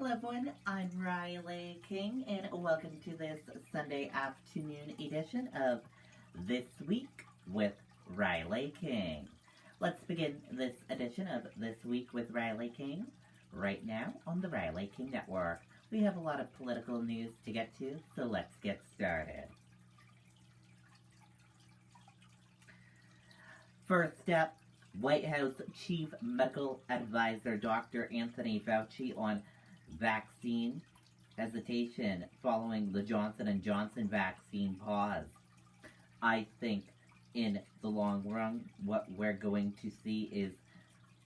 Hello everyone, I'm Riley King and welcome to this Sunday afternoon edition of This Week with Riley King. Let's begin this edition of This Week with Riley King right now on the Riley King Network. We have a lot of political news to get to, so let's get started. First up, White House Chief Medical Advisor Dr. Anthony Fauci on vaccine hesitation following the Johnson & Johnson vaccine pause. I think in the long run, what we're going to see is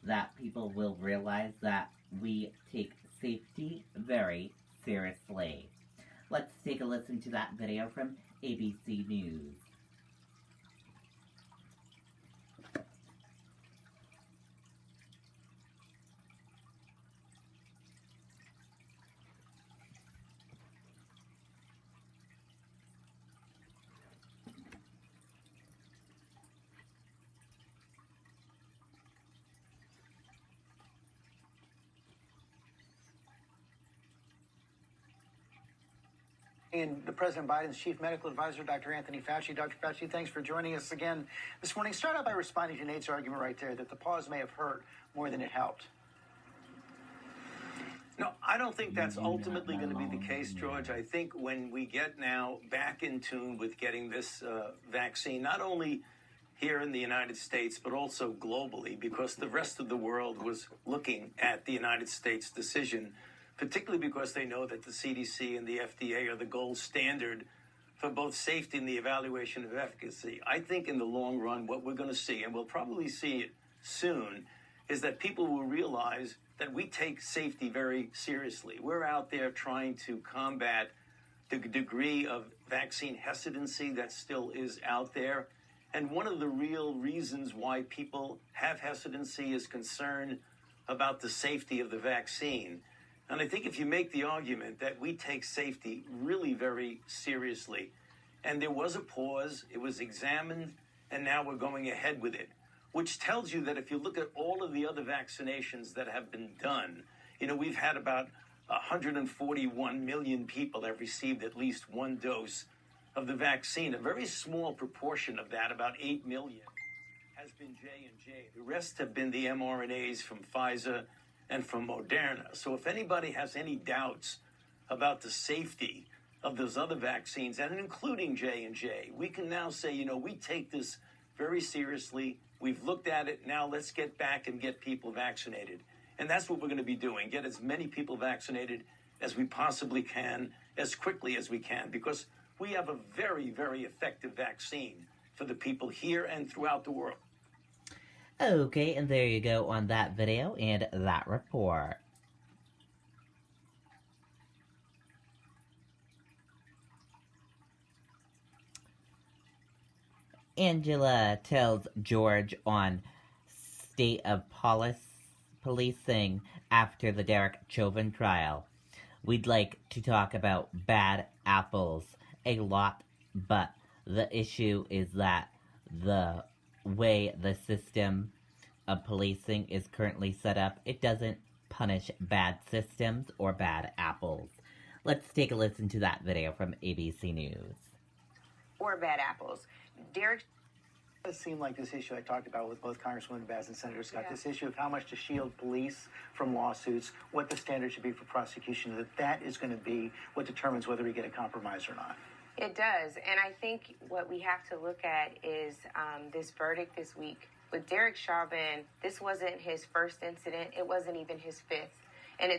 that people will realize that we take safety very seriously. Let's take a listen to that video from ABC News. And the President Biden's chief medical advisor, Dr. Anthony Fauci. Dr. Fauci, thanks for joining us again this morning. Start out by responding to Nate's argument right there that the pause may have hurt more than it helped. No, I don't think that's ultimately going to be the case, George. I think when we get now back in tune with getting this vaccine, not only here in the United States, but also globally, because the rest of the world was looking at the United States decision, particularly because they know that the CDC and the FDA are the gold standard for both safety and the evaluation of efficacy. I think in the long run, what we're going to see, and we'll probably see it soon, is that people will realize that we take safety very seriously. We're out there trying to combat the degree of vaccine hesitancy that still is out there. And one of the real reasons why people have hesitancy is concern about the safety of the vaccine. And I think if you make the argument that we take safety really very seriously, and there was a pause, it was examined, and now we're going ahead with it, which tells you that if you look at all of the other vaccinations that have been done, we've had about 141 million people have received at least one dose of the vaccine. A very small proportion of that, about 8 million, has been J&J. The rest have been the mRNAs from Pfizer and from Moderna. So if anybody has any doubts about the safety of those other vaccines, and including J&J, we can now say, we take this very seriously. We've looked at it. Now let's get back and get people vaccinated. And that's what we're going to be doing. Get as many people vaccinated as we possibly can, as quickly as we can, because we have a very, very effective vaccine for the people here and throughout the world. Okay, and there you go on that video and that report. Angela tells George on state of policing after the Derek Chauvin trial. We'd like to talk about bad apples a lot, but the issue is that the way the system of policing is currently set up, it doesn't punish bad systems or bad apples. Let's take a listen to that video from ABC News. Or bad apples. Derek. It does seem like this issue I talked about with both Congresswoman Bass and Senator Scott, this issue of how much to shield police from lawsuits, what the standard should be for prosecution, that is going to be what determines whether we get a compromise or not. It does. And I think what we have to look at is this verdict this week. With Derek Chauvin, this wasn't his first incident. It wasn't even his fifth. And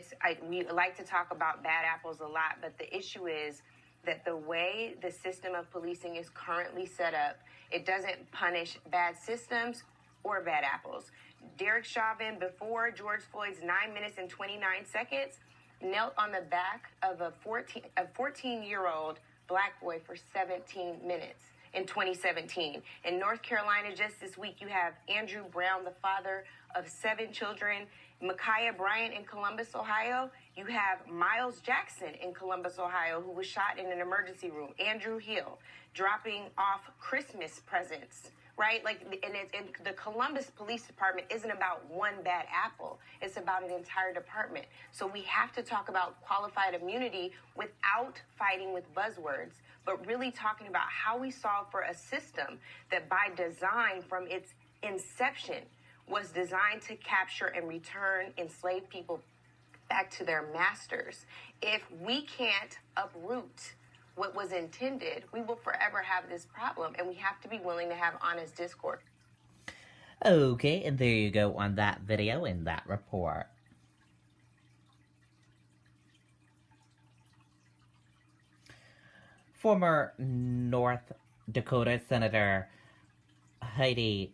we like to talk about bad apples a lot, but the issue is that the way the system of policing is currently set up, it doesn't punish bad systems or bad apples. Derek Chauvin, before George Floyd's 9 minutes and 29 seconds, knelt on the back of a 14-year-old black boy for 17 minutes in 2017. In North Carolina, just this week, you have Andrew Brown, the father of 7 children, Ma'Khia Bryant in Columbus, Ohio. You have Miles Jackson in Columbus, Ohio, who was shot in an emergency room. Andrew Hill dropping off Christmas presents right? Like, and the Columbus Police Department isn't about one bad apple. It's about an entire department. So we have to talk about qualified immunity without fighting with buzzwords, but really talking about how we solve for a system that by design from its inception was designed to capture and return enslaved people back to their masters. If we can't uproot what was intended, we will forever have this problem, and we have to be willing to have honest discourse. Okay, and there you go on that video and that report. Former North Dakota Senator Heidi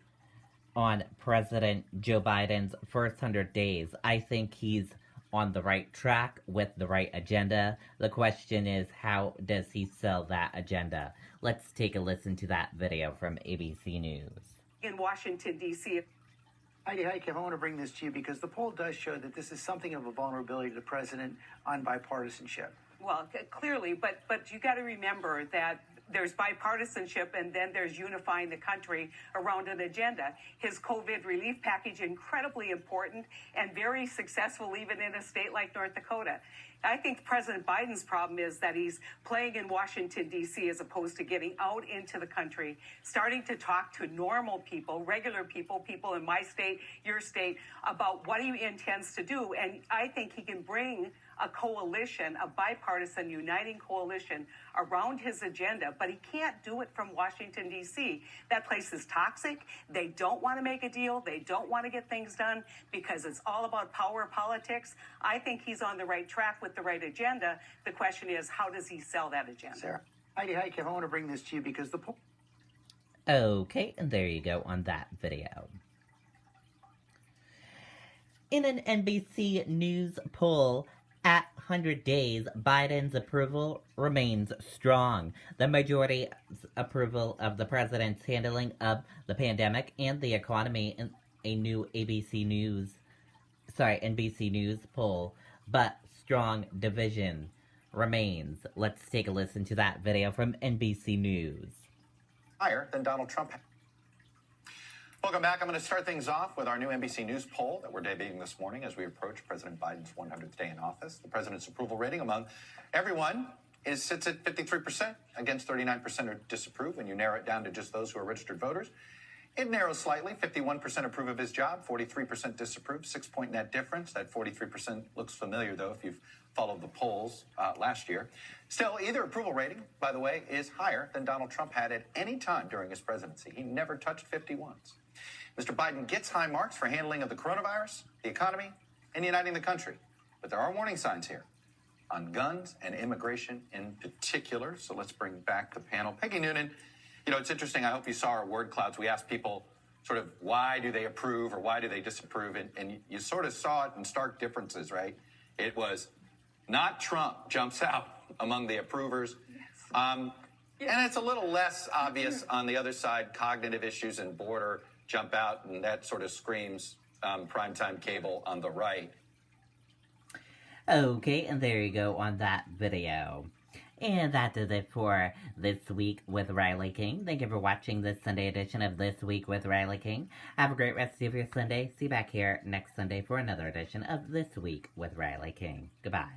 on President Joe Biden's first 100 days. I think he's on the right track with the right agenda. The question is, how does he sell that agenda? Let's take a listen to that video from ABC News. In Washington, D.C. Heidi Heitkamp, I want to bring this to you because the poll does show that this is something of a vulnerability to the president on bipartisanship. Well, clearly, but you got to remember that there's bipartisanship and then there's unifying the country around an agenda. His COVID relief package, incredibly important and very successful even in a state like North Dakota. I think President Biden's problem is that he's playing in Washington, D.C. as opposed to getting out into the country, starting to talk to normal people, regular people, people in my state, your state, about what he intends to do. And I think he can bring a coalition, a bipartisan, uniting coalition around his agenda, but he can't do it from Washington, D.C. That place is toxic. They don't want to make a deal. They don't want to get things done because it's all about power politics. I think he's on the right track with the right agenda. The question is, how does he sell that agenda? Sarah. Heidi Heitkamp, I want to bring this to you because the poll... Okay, and there you go on that video. In an NBC News poll, at 100 days, Biden's approval remains strong. The majority's approval of the president's handling of the pandemic and the economy in a new NBC News poll, but strong division remains. Let's take a listen to that video from NBC News. Higher than Donald Trump. Welcome back. I'm going to start things off with our new NBC News poll that we're debuting this morning as we approach President Biden's 100th day in office. The president's approval rating among everyone sits at 53%, against 39% who disapprove. When you narrow it down to just those who are registered voters, it narrows slightly. 51% approve of his job, 43% disapprove, 6-point net difference. That 43% looks familiar, though, if you've followed the polls last year. Still, either approval rating, by the way, is higher than Donald Trump had at any time during his presidency. He never touched 50 once. Mr. Biden gets high marks for handling of the coronavirus, the economy, and uniting the country. But there are warning signs here on guns and immigration in particular. So let's bring back the panel. Peggy Noonan, you know, it's interesting. I hope you saw our word clouds. We asked people sort of why do they approve or why do they disapprove? And you sort of saw it in stark differences, right? It was not Trump jumps out among the approvers. And it's a little less obvious on the other side. Cognitive issues and border jump out, and that sort of screams primetime cable on the right. Okay, and there you go on that video. And that does it for This Week with Riley King. Thank you for watching this Sunday edition of This Week with Riley King. Have a great rest of your Sunday. See you back here next Sunday for another edition of This Week with Riley King. Goodbye.